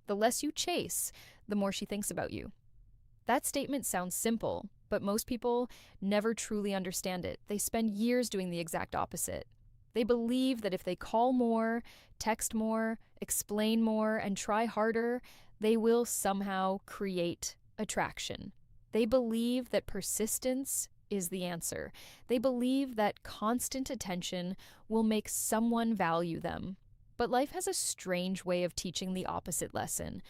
The less you chase, the more she thinks about you. That statement sounds simple, but most people never truly understand it. They spend years doing the exact opposite. They believe that if they call more, text more, explain more, and try harder, they will somehow create attraction. They believe that persistence is the answer. They believe that constant attention will make someone value them. But life has a strange way of teaching the opposite lesson.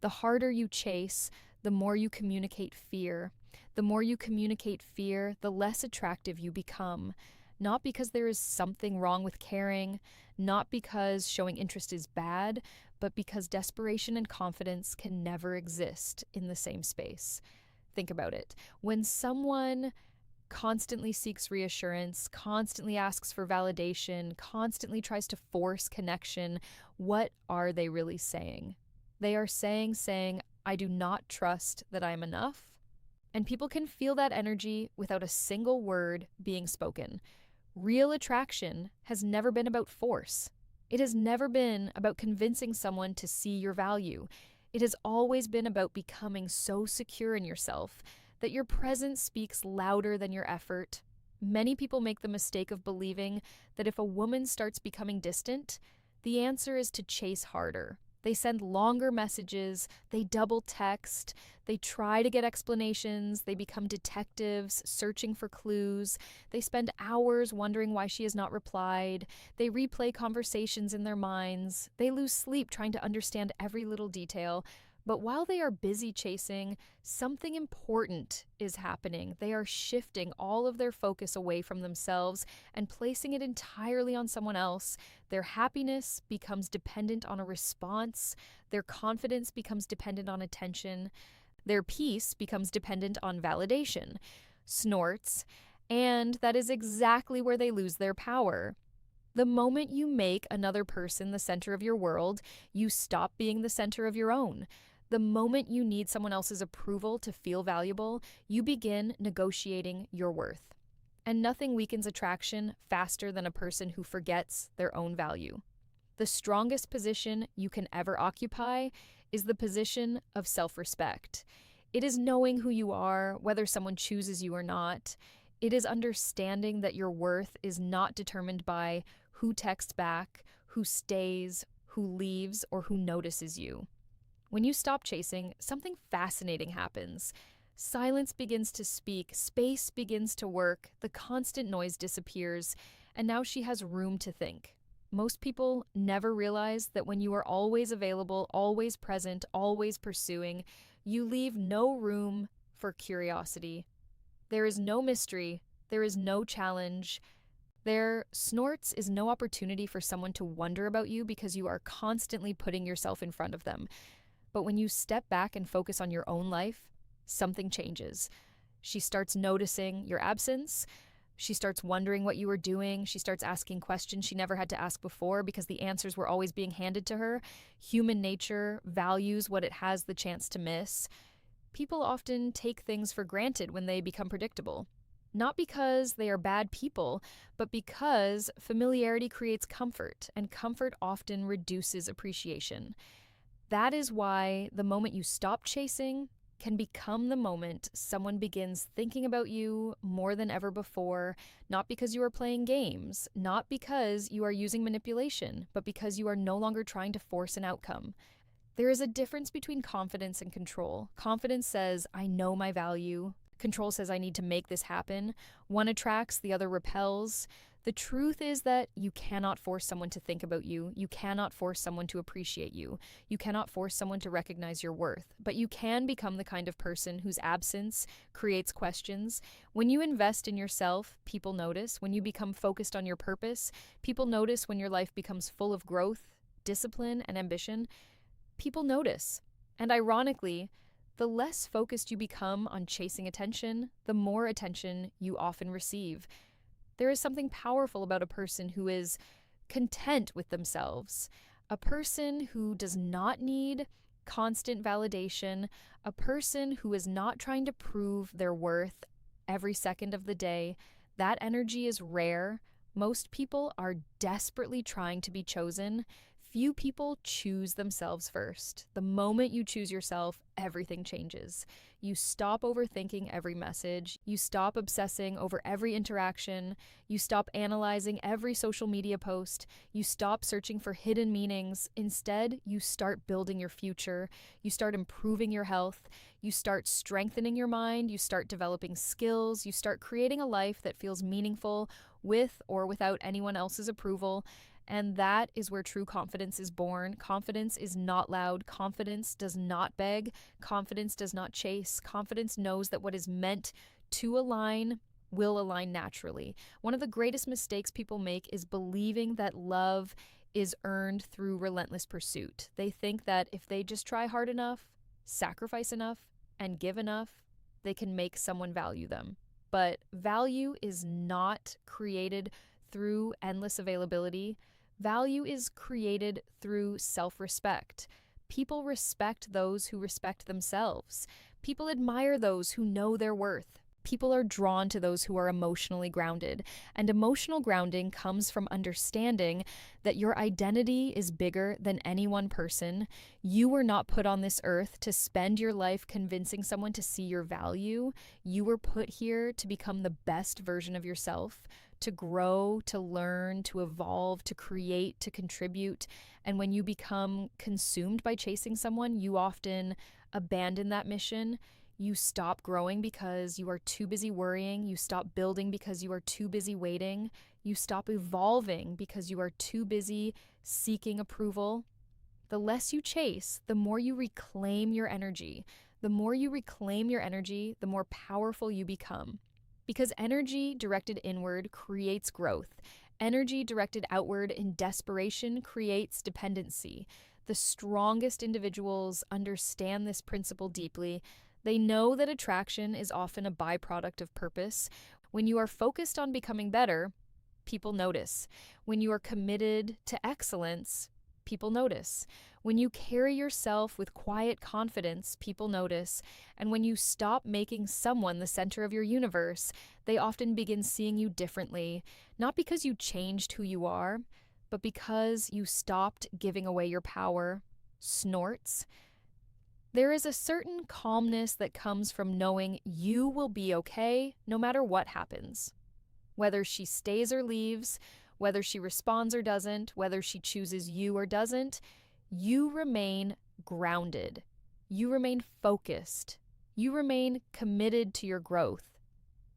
The harder you chase, the more you communicate fear. The more you communicate fear, the less attractive you become. Not because there is something wrong with caring, not because showing interest is bad, but because desperation and confidence can never exist in the same space. Think about it. When someone constantly seeks reassurance, constantly asks for validation, constantly tries to force connection, what are they really saying? They are saying, I do not trust that I'm enough. And people can feel that energy without a single word being spoken. Real attraction has never been about force. It has never been about convincing someone to see your value. It has always been about becoming so secure in yourself that your presence speaks louder than your effort. Many people make the mistake of believing that if a woman starts becoming distant, the answer is to chase harder. They send longer messages, they double text, they try to get explanations, they become detectives searching for clues, they spend hours wondering why she has not replied, they replay conversations in their minds, they lose sleep trying to understand every little detail. But while they are busy chasing, something important is happening. They are shifting all of their focus away from themselves and placing it entirely on someone else. Their happiness becomes dependent on a response. Their confidence becomes dependent on attention. Their peace becomes dependent on validation. Snorts. And that is exactly where they lose their power. The moment you make another person the center of your world, you stop being the center of your own. The moment you need someone else's approval to feel valuable, you begin negotiating your worth. And nothing weakens attraction faster than a person who forgets their own value. The strongest position you can ever occupy is the position of self-respect. It is knowing who you are, whether someone chooses you or not. It is understanding that your worth is not determined by who texts back, who stays, who leaves, or who notices you. When you stop chasing, something fascinating happens. Silence begins to speak, space begins to work, the constant noise disappears, and now she has room to think. Most people never realize that when you are always available, always present, always pursuing, you leave no room for curiosity. There is no mystery, there is no challenge. There snorts is no opportunity for someone to wonder about you because you are constantly putting yourself in front of them. But when you step back and focus on your own life, something changes. She starts noticing your absence. She starts wondering what you were doing. She starts asking questions she never had to ask before because the answers were always being handed to her. Human nature values what it has the chance to miss. People often take things for granted when they become predictable. Not because they are bad people, but because familiarity creates comfort, and comfort often reduces appreciation. That is why the moment you stop chasing can become the moment someone begins thinking about you more than ever before, not because you are playing games, not because you are using manipulation, but because you are no longer trying to force an outcome. There is a difference between confidence and control. Confidence says, I know my value. Control says, I need to make this happen. One attracts, the other repels. The truth is that you cannot force someone to think about you. You cannot force someone to appreciate you. You cannot force someone to recognize your worth. But you can become the kind of person whose absence creates questions. When you invest in yourself, people notice. When you become focused on your purpose, people notice. When your life becomes full of growth, discipline, and ambition, people notice. And ironically, the less focused you become on chasing attention, the more attention you often receive. There is something powerful about a person who is content with themselves, a person who does not need constant validation, a person who is not trying to prove their worth every second of the day. That energy is rare. Most people are desperately trying to be chosen. Few people choose themselves first. The moment you choose yourself, everything changes. You stop overthinking every message. You stop obsessing over every interaction. You stop analyzing every social media post. You stop searching for hidden meanings. Instead, you start building your future. You start improving your health. You start strengthening your mind. You start developing skills. You start creating a life that feels meaningful with or without anyone else's approval. And that is where true confidence is born. Confidence is not loud. Confidence does not beg. Confidence does not chase. Confidence knows that what is meant to align will align naturally. One of the greatest mistakes people make is believing that love is earned through relentless pursuit. They think that if they just try hard enough, sacrifice enough, and give enough, they can make someone value them. But value is not created through endless availability. Value is created through self-respect. People respect those who respect themselves. People admire those who know their worth. People are drawn to those who are emotionally grounded. And emotional grounding comes from understanding that your identity is bigger than any one person. You were not put on this earth to spend your life convincing someone to see your value. You were put here to become the best version of yourself, to grow, to learn, to evolve, to create, to contribute. And when you become consumed by chasing someone, you often abandon that mission. You stop growing because you are too busy worrying. You stop building because you are too busy waiting. You stop evolving because you are too busy seeking approval. The less you chase, the more you reclaim your energy. The more you reclaim your energy, the more powerful you become. Because energy directed inward creates growth. Energy directed outward in desperation creates dependency. The strongest individuals understand this principle deeply. They know that attraction is often a byproduct of purpose. When you are focused on becoming better, people notice. When you are committed to excellence, people notice. When you carry yourself with quiet confidence, people notice. And when you stop making someone the center of your universe, they often begin seeing you differently. Not because you changed who you are, but because you stopped giving away your power. Snorts. There is a certain calmness that comes from knowing you will be okay no matter what happens. Whether she stays or leaves, whether she responds or doesn't, whether she chooses you or doesn't, you remain grounded. You remain focused. You remain committed to your growth.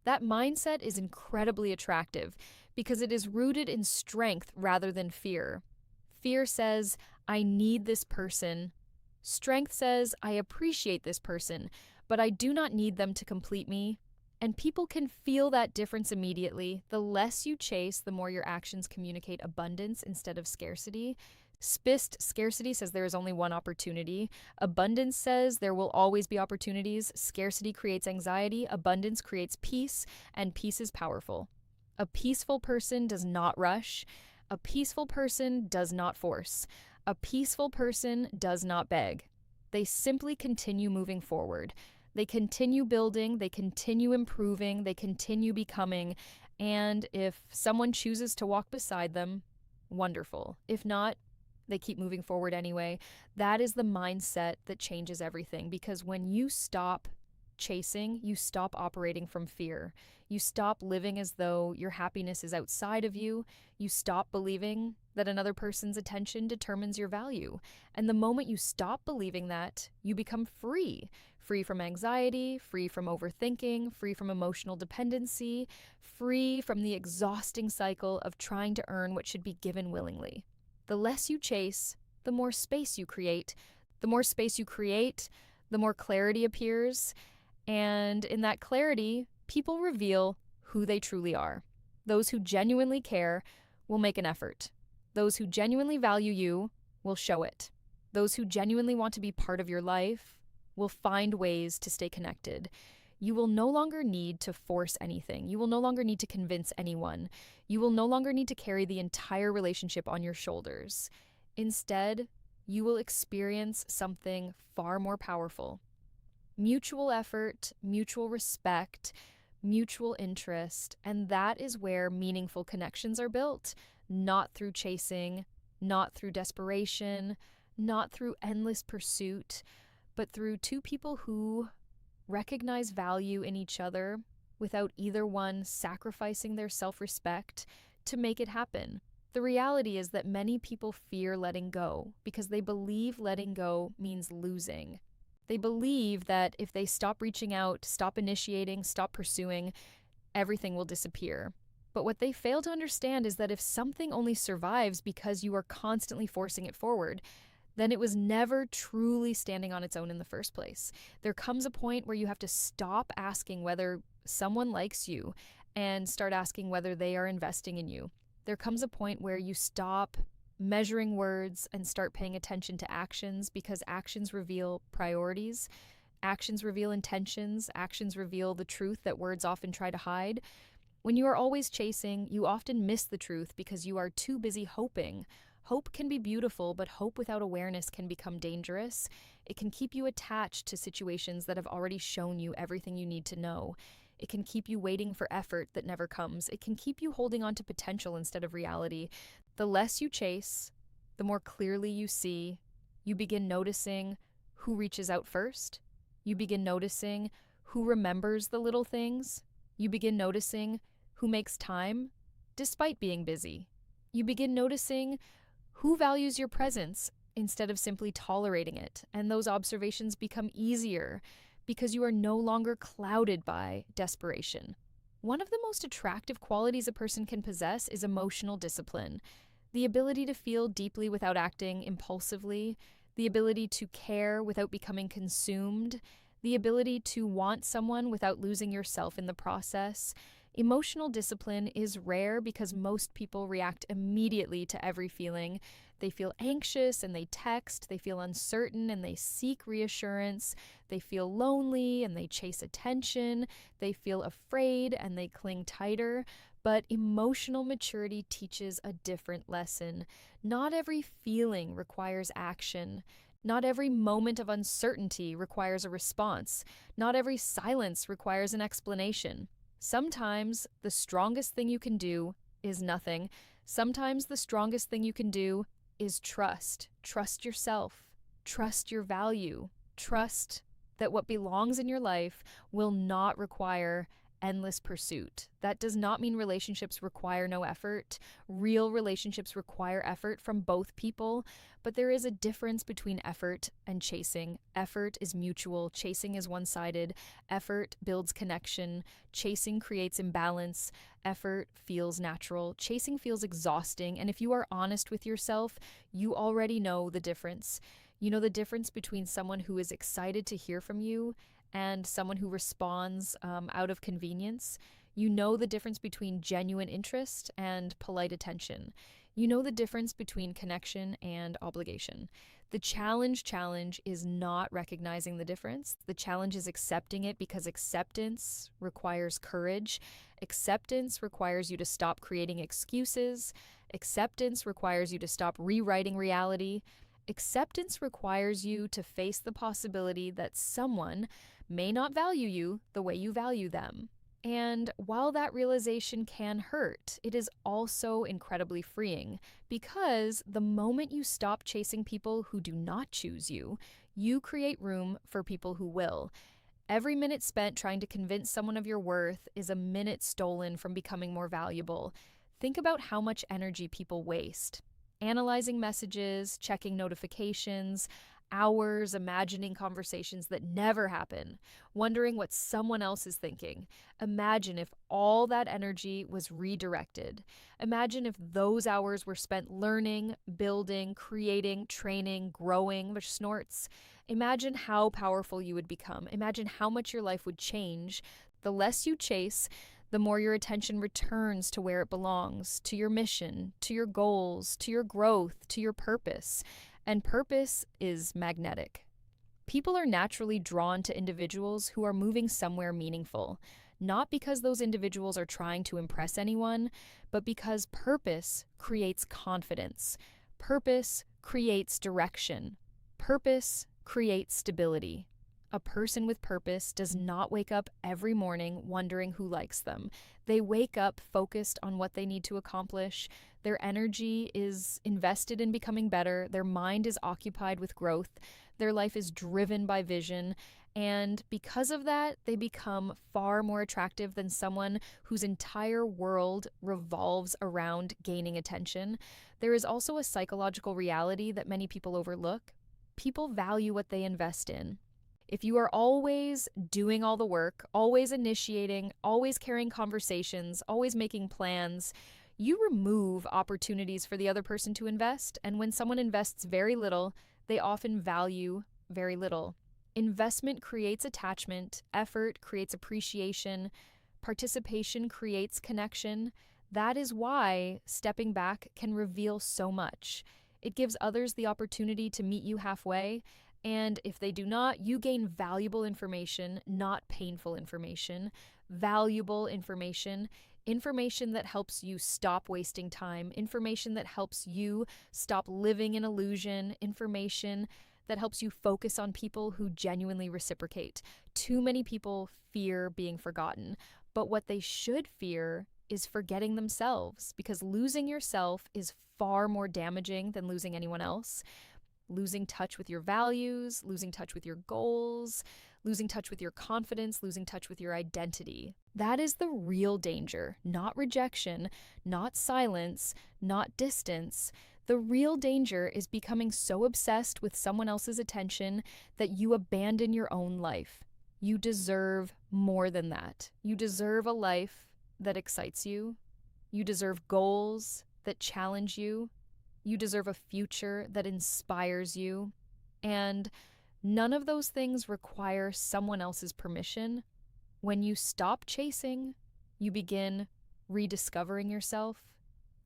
That mindset is incredibly attractive because it is rooted in strength rather than fear. Fear says, I need this person. Strength says, I appreciate this person, but I do not need them to complete me. And people can feel that difference immediately. The less you chase, the more your actions communicate abundance instead of scarcity. Scarcity says there is only one opportunity. Abundance says there will always be opportunities. Scarcity creates anxiety. Abundance creates peace, and peace is powerful. A peaceful person does not rush. A peaceful person does not force. A peaceful person does not beg. They simply continue moving forward. They continue building, they continue improving, they continue becoming, and if someone chooses to walk beside them, wonderful. If not, they keep moving forward anyway. That is the mindset that changes everything, because when you stop chasing, you stop operating from fear. You stop living as though your happiness is outside of you. You stop believing that another person's attention determines your value. And the moment you stop believing that, you become free. Free from anxiety, free from overthinking, free from emotional dependency, free from the exhausting cycle of trying to earn what should be given willingly. The less you chase, the more space you create. The more space you create, the more clarity appears. And in that clarity, people reveal who they truly are. Those who genuinely care will make an effort. Those who genuinely value you will show it. Those who genuinely want to be part of your life will find ways to stay connected. You will no longer need to force anything. You will no longer need to convince anyone. You will no longer need to carry the entire relationship on your shoulders. Instead, you will experience something far more powerful. Mutual effort, mutual respect, mutual interest, and that is where meaningful connections are built, not through chasing, not through desperation, not through endless pursuit, but through two people who recognize value in each other without either one sacrificing their self-respect to make it happen. The reality is that many people fear letting go because they believe letting go means losing. They believe that if they stop reaching out, stop initiating, stop pursuing, everything will disappear. But what they fail to understand is that if something only survives because you are constantly forcing it forward, then it was never truly standing on its own in the first place. There comes a point where you have to stop asking whether someone likes you and start asking whether they are investing in you. There comes a point where you stop measuring words and start paying attention to actions, because actions reveal priorities, actions reveal intentions, actions reveal the truth that words often try to hide. When you are always chasing, you often miss the truth because you are too busy hoping. Hope can be beautiful, but hope without awareness can become dangerous. It can keep you attached to situations that have already shown you everything you need to know. It can keep you waiting for effort that never comes. It can keep you holding on to potential instead of reality. The less you chase, the more clearly you see. You begin noticing who reaches out first. You begin noticing who remembers the little things. You begin noticing who makes time despite being busy. You begin noticing who values your presence instead of simply tolerating it, and those observations become easier because you are no longer clouded by desperation. One of the most attractive qualities a person can possess is emotional discipline, the ability to feel deeply without acting impulsively, the ability to care without becoming consumed, the ability to want someone without losing yourself in the process. Emotional discipline is rare because most people react immediately to every feeling. They feel anxious and they text, they feel uncertain and they seek reassurance, they feel lonely and they chase attention, they feel afraid and they cling tighter. But emotional maturity teaches a different lesson. Not every feeling requires action. Not every moment of uncertainty requires a response. Not every silence requires an explanation. Sometimes the strongest thing you can do is nothing. Sometimes the strongest thing you can do is trust. Trust yourself. Trust your value. Trust that what belongs in your life will not require endless pursuit. That does not mean relationships require no effort. Real relationships require effort from both people, but there is a difference between effort and chasing. Effort is mutual, chasing is one-sided. Effort builds connection, chasing creates imbalance. Effort feels natural, chasing feels exhausting, and if you are honest with yourself, you already know the difference. You know the difference between someone who is excited to hear from you and someone who responds out of convenience. You know the difference between genuine interest and polite attention. You know the difference between connection and obligation. The challenge is not recognizing the difference. The challenge is accepting it, because acceptance requires courage. Acceptance requires you to stop creating excuses. Acceptance requires you to stop rewriting reality. Acceptance requires you to face the possibility that someone may not value you the way you value them. And while that realization can hurt, it is also incredibly freeing, because the moment you stop chasing people who do not choose you, you create room for people who will. Every minute spent trying to convince someone of your worth is a minute stolen from becoming more valuable. Think about how much energy people waste. Analyzing messages, checking notifications, hours imagining conversations that never happen, wondering what someone else is thinking. Imagine if all that energy was redirected. Imagine if those hours were spent learning, building, creating, training, growing, which snorts. Imagine how powerful you would become. Imagine how much your life would change. The less you chase, the more your attention returns to where it belongs, to your mission, to your goals, to your growth, to your purpose. And purpose is magnetic. People are naturally drawn to individuals who are moving somewhere meaningful, not because those individuals are trying to impress anyone, but because purpose creates confidence. Purpose creates direction. Purpose creates stability. A person with purpose does not wake up every morning wondering who likes them. They wake up focused on what they need to accomplish. Their energy is invested in becoming better. Their mind is occupied with growth. Their life is driven by vision. And because of that, they become far more attractive than someone whose entire world revolves around gaining attention. There is also a psychological reality that many people overlook. People value what they invest in. If you are always doing all the work, always initiating, always carrying conversations, always making plans, you remove opportunities for the other person to invest. And when someone invests very little, they often value very little. Investment creates attachment, effort creates appreciation, participation creates connection. That is why stepping back can reveal so much. It gives others the opportunity to meet you halfway. And if they do not, you gain valuable information, not painful information. Valuable information, information that helps you stop wasting time, information that helps you stop living in illusion, information that helps you focus on people who genuinely reciprocate. Too many people fear being forgotten, but what they should fear is forgetting themselves, because losing yourself is far more damaging than losing anyone else. Losing touch with your values, losing touch with your goals, losing touch with your confidence, losing touch with your identity. That is the real danger, not rejection, not silence, not distance. The real danger is becoming so obsessed with someone else's attention that you abandon your own life. You deserve more than that. You deserve a life that excites you. You deserve goals that challenge you. You deserve a future that inspires you. And none of those things require someone else's permission. When you stop chasing, you begin rediscovering yourself.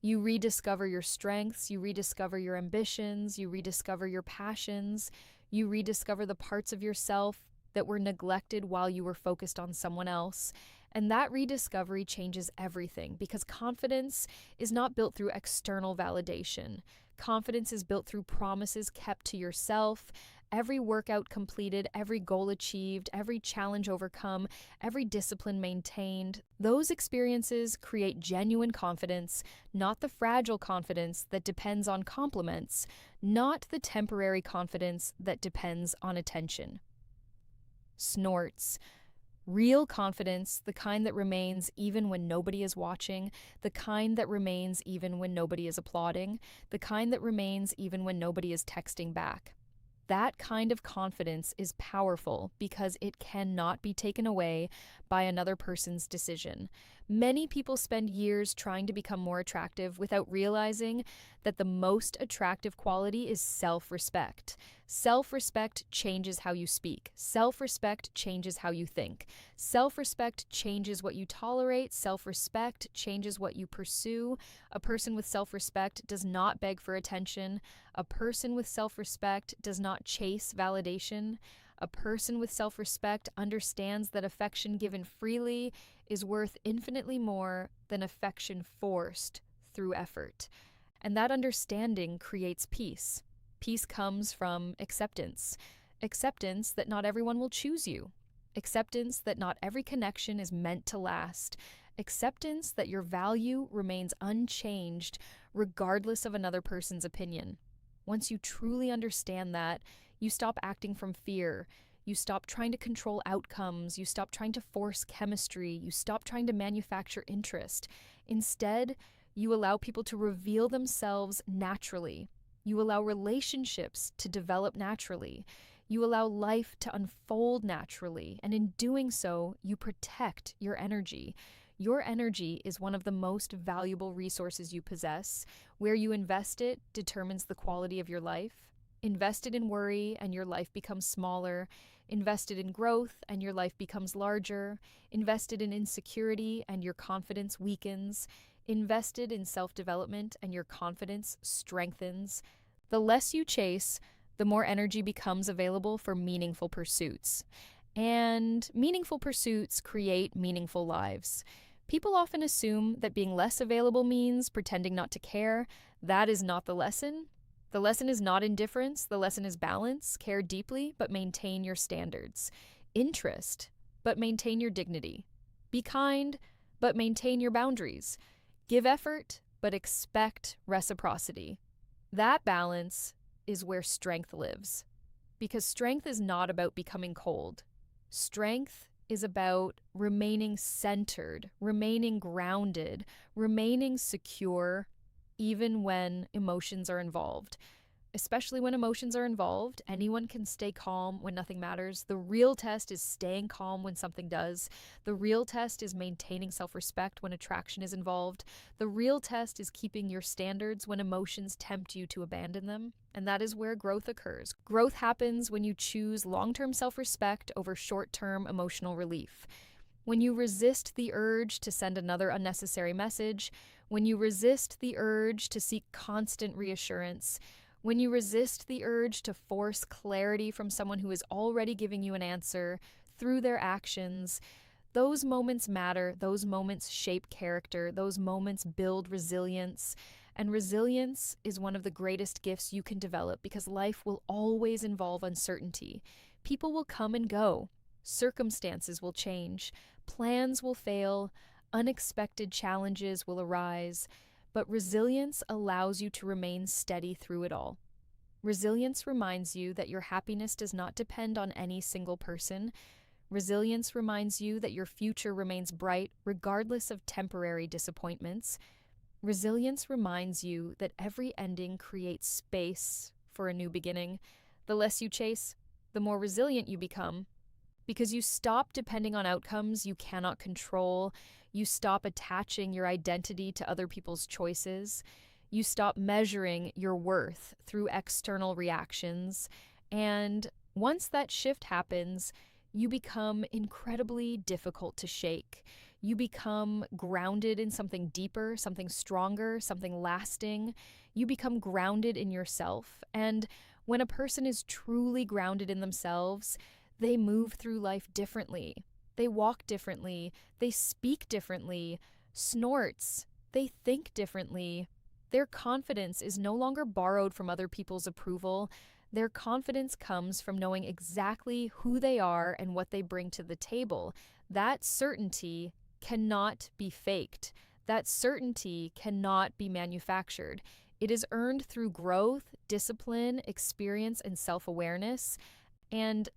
You rediscover your strengths, you rediscover your ambitions, you rediscover your passions, you rediscover the parts of yourself that were neglected while you were focused on someone else. And that rediscovery changes everything, because confidence is not built through external validation. Confidence is built through promises kept to yourself. Every workout completed, every goal achieved, every challenge overcome, every discipline maintained. Those experiences create genuine confidence, not the fragile confidence that depends on compliments, not the temporary confidence that depends on attention. Snorts. Real confidence, the kind that remains even when nobody is watching, the kind that remains even when nobody is applauding, the kind that remains even when nobody is texting back. That kind of confidence is powerful because it cannot be taken away by another person's decision. Many people spend years trying to become more attractive without realizing that the most attractive quality is self-respect. Self-respect changes how you speak. Self-respect changes how you think. Self-respect changes what you tolerate. Self-respect changes what you pursue. A person with self-respect does not beg for attention. A person with self-respect does not chase validation. A person with self-respect understands that affection given freely is worth infinitely more than affection forced through effort. And that understanding creates peace. Peace comes from acceptance. Acceptance that not everyone will choose you. Acceptance that not every connection is meant to last. Acceptance that your value remains unchanged regardless of another person's opinion. Once you truly understand that, you stop acting from fear. You stop trying to control outcomes. You stop trying to force chemistry. You stop trying to manufacture interest. Instead, you allow people to reveal themselves naturally. You allow relationships to develop naturally. You allow life to unfold naturally. And in doing so, you protect your energy. Your energy is one of the most valuable resources you possess. Where you invest it determines the quality of your life. Invested in worry, and your life becomes smaller. Invested in growth, and your life becomes larger. Invested in insecurity, and your confidence weakens. Invested in self-development, and your confidence strengthens. The less you chase, the more energy becomes available for meaningful pursuits. And meaningful pursuits create meaningful lives. People often assume that being less available means pretending not to care. That is not the lesson. The lesson is not indifference, the lesson is balance. Care deeply, but maintain your standards. Interest, but maintain your dignity. Be kind, but maintain your boundaries. Give effort, but expect reciprocity. That balance is where strength lives. Because strength is not about becoming cold. Strength is about remaining centered, remaining grounded, remaining secure, even when emotions are involved. Especially when emotions are involved, anyone can stay calm when nothing matters. The real test is staying calm when something does. The real test is maintaining self-respect when attraction is involved. The real test is keeping your standards when emotions tempt you to abandon them. And that is where growth occurs. Growth happens when you choose long-term self-respect over short-term emotional relief. When you resist the urge to send another unnecessary message, when you resist the urge to seek constant reassurance, when you resist the urge to force clarity from someone who is already giving you an answer through their actions, those moments matter. Those moments shape character. Those moments build resilience. And resilience is one of the greatest gifts you can develop because life will always involve uncertainty. People will come and go. Circumstances will change. Plans will fail. Unexpected challenges will arise. But resilience allows you to remain steady through it all. Resilience reminds you that your happiness does not depend on any single person. Resilience reminds you that your future remains bright regardless of temporary disappointments. Resilience reminds you that every ending creates space for a new beginning. The less you chase, the more resilient you become. Because you stop depending on outcomes you cannot control. You stop attaching your identity to other people's choices. You stop measuring your worth through external reactions. And once that shift happens, you become incredibly difficult to shake. You become grounded in something deeper, something stronger, something lasting. You become grounded in yourself. And when a person is truly grounded in themselves, they move through life differently. They walk differently. They speak differently. Snorts. They think differently. Their confidence is no longer borrowed from other people's approval. Their confidence comes from knowing exactly who they are and what they bring to the table. That certainty cannot be faked. That certainty cannot be manufactured. It is earned through growth, discipline, experience, and self-awareness. And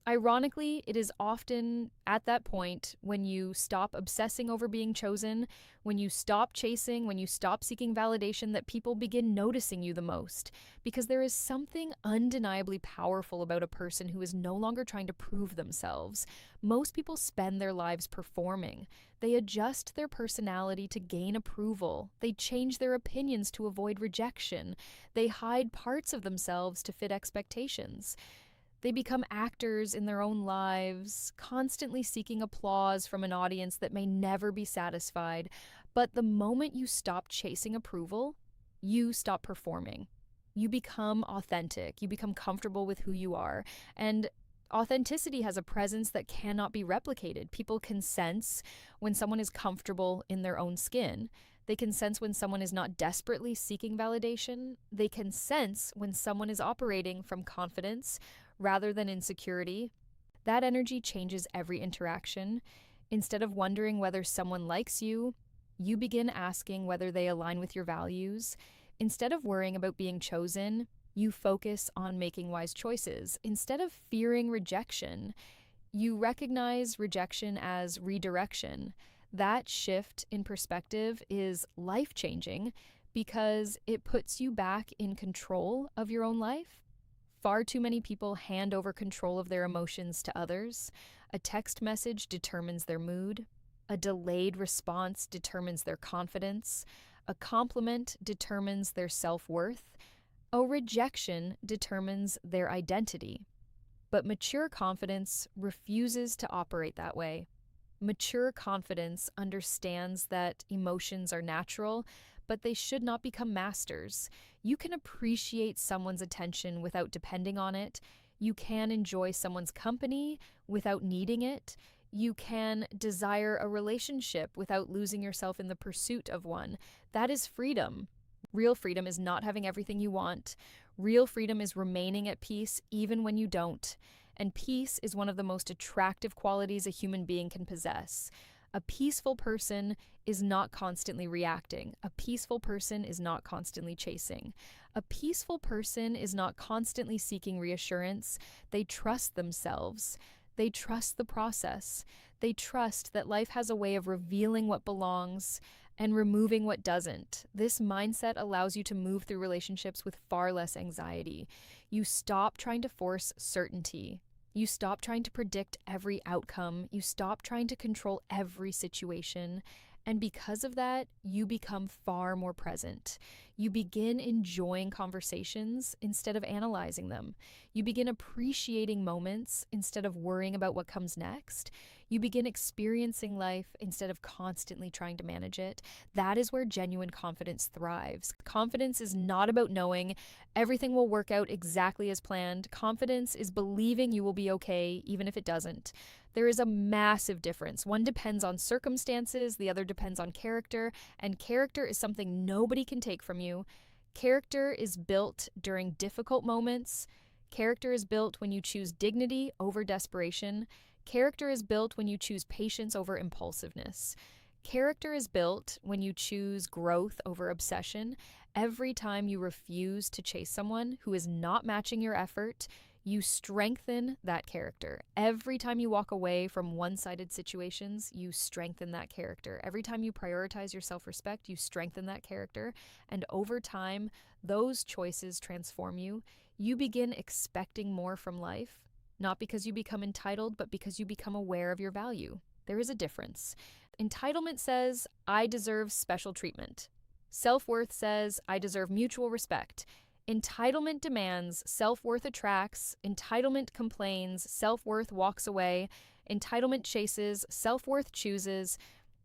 ironically, it is often at that point when you stop obsessing over being chosen, when you stop chasing, when you stop seeking validation, that people begin noticing you the most. Because there is something undeniably powerful about a person who is no longer trying to prove themselves. Most people spend their lives performing. They adjust their personality to gain approval. They change their opinions to avoid rejection. They hide parts of themselves to fit expectations. They become actors in their own lives, constantly seeking applause from an audience that may never be satisfied. But the moment you stop chasing approval, you stop performing. You become authentic. You become comfortable with who you are. And authenticity has a presence that cannot be replicated. People can sense when someone is comfortable in their own skin. They can sense when someone is not desperately seeking validation. They can sense when someone is operating from confidence rather than insecurity. That energy changes every interaction. Instead of wondering whether someone likes you, you begin asking whether they align with your values. Instead of worrying about being chosen, you focus on making wise choices. Instead of fearing rejection, you recognize rejection as redirection. That shift in perspective is life-changing because it puts you back in control of your own life. Far too many people hand over control of their emotions to others. A text message determines their mood. A delayed response determines their confidence. A compliment determines their self-worth. A rejection determines their identity. But mature confidence refuses to operate that way. Mature confidence understands that emotions are natural, but they should not become masters. You can appreciate someone's attention without depending on it. You can enjoy someone's company without needing it. You can desire a relationship without losing yourself in the pursuit of one. That is freedom. Real freedom is not having everything you want. Real freedom is remaining at peace even when you don't. And peace is one of the most attractive qualities a human being can possess. A peaceful person is not constantly reacting. A peaceful person is not constantly chasing. A peaceful person is not constantly seeking reassurance. They trust themselves. They trust the process. They trust that life has a way of revealing what belongs and removing what doesn't. This mindset allows you to move through relationships with far less anxiety. You stop trying to force certainty. You stop trying to predict every outcome. You stop trying to control every situation. And because of that, you become far more present. You begin enjoying conversations instead of analyzing them. You begin appreciating moments instead of worrying about what comes next. You begin experiencing life instead of constantly trying to manage it. That is where genuine confidence thrives. Confidence is not about knowing everything will work out exactly as planned. Confidence is believing you will be okay, even if it doesn't. There is a massive difference. One depends on circumstances, the other depends on character, and character is something nobody can take from you. Character is built during difficult moments. Character is built when you choose dignity over desperation. Character is built when you choose patience over impulsiveness. Character is built when you choose growth over obsession. Every time you refuse to chase someone who is not matching your effort, you strengthen that character. Every time you walk away from one-sided situations, you strengthen that character. Every time you prioritize your self-respect, you strengthen that character. And over time, those choices transform you. You begin expecting more from life, not because you become entitled, but because you become aware of your value. There is a difference. Entitlement says, I deserve special treatment. Self-worth says, I deserve mutual respect. Entitlement demands, self-worth attracts. Entitlement complains, self-worth walks away. Entitlement chases, self-worth chooses.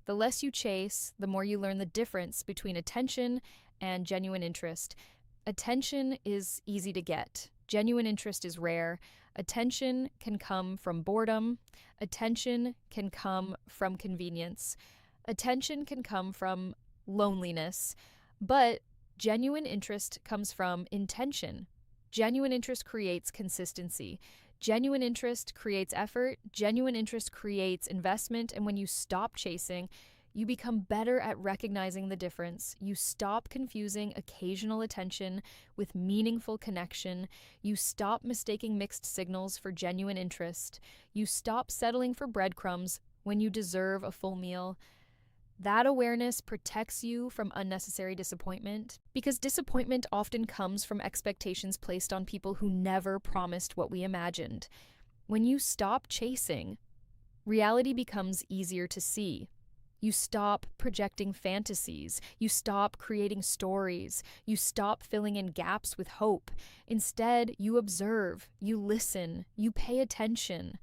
The less you chase, the more you learn the difference between attention and genuine interest. Attention is easy to get. Genuine interest is rare. Attention can come from boredom. Attention can come from convenience. Attention can come from loneliness. But genuine interest comes from intention. Genuine interest creates consistency. Genuine interest creates effort. Genuine interest creates investment. And when you stop chasing, you become better at recognizing the difference. You stop confusing occasional attention with meaningful connection. You stop mistaking mixed signals for genuine interest. You stop settling for breadcrumbs when you deserve a full meal. That awareness protects you from unnecessary disappointment, because disappointment often comes from expectations placed on people who never promised what we imagined. When you stop chasing, reality becomes easier to see. You stop projecting fantasies. You stop creating stories. You stop filling in gaps with hope. Instead, you observe, you listen, you pay attention.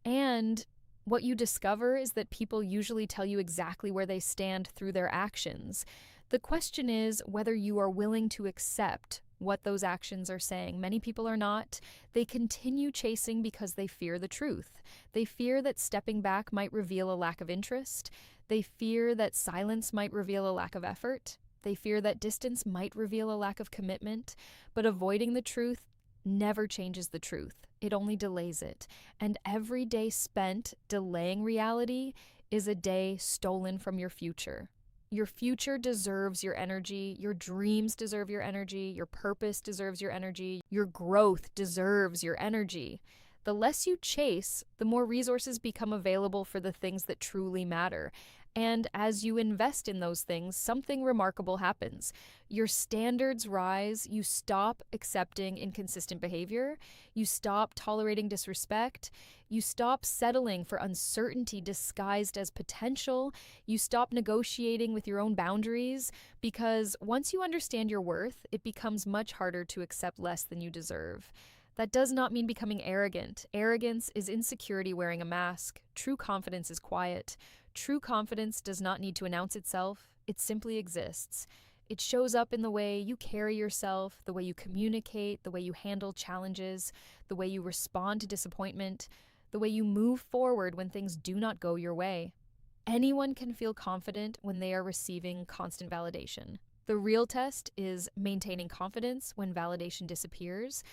And what you discover is that people usually tell you exactly where they stand through their actions. The question is whether you are willing to accept what those actions are saying. Many people are not. They continue chasing because they fear the truth. They fear that stepping back might reveal a lack of interest. They fear that silence might reveal a lack of effort. They fear that distance might reveal a lack of commitment. But avoiding the truth never changes the truth. It only delays it. And every day spent delaying reality is a day stolen from your future. Your future deserves your energy. Your dreams deserve your energy. Your purpose deserves your energy. Your growth deserves your energy. The less you chase, the more resources become available for the things that truly matter. And as you invest in those things, something remarkable happens. Your standards rise. You stop accepting inconsistent behavior. You stop tolerating disrespect. You stop settling for uncertainty disguised as potential. You stop negotiating with your own boundaries, because once you understand your worth, it becomes much harder to accept less than you deserve. That does not mean becoming arrogant. Arrogance is insecurity wearing a mask. True confidence is quiet. True confidence does not need to announce itself. It simply exists. It shows up in the way you carry yourself, the way you communicate, the way you handle challenges, the way you respond to disappointment, the way you move forward when things do not go your way. Anyone can feel confident when they are receiving constant validation. The real test is maintaining confidence when validation disappears,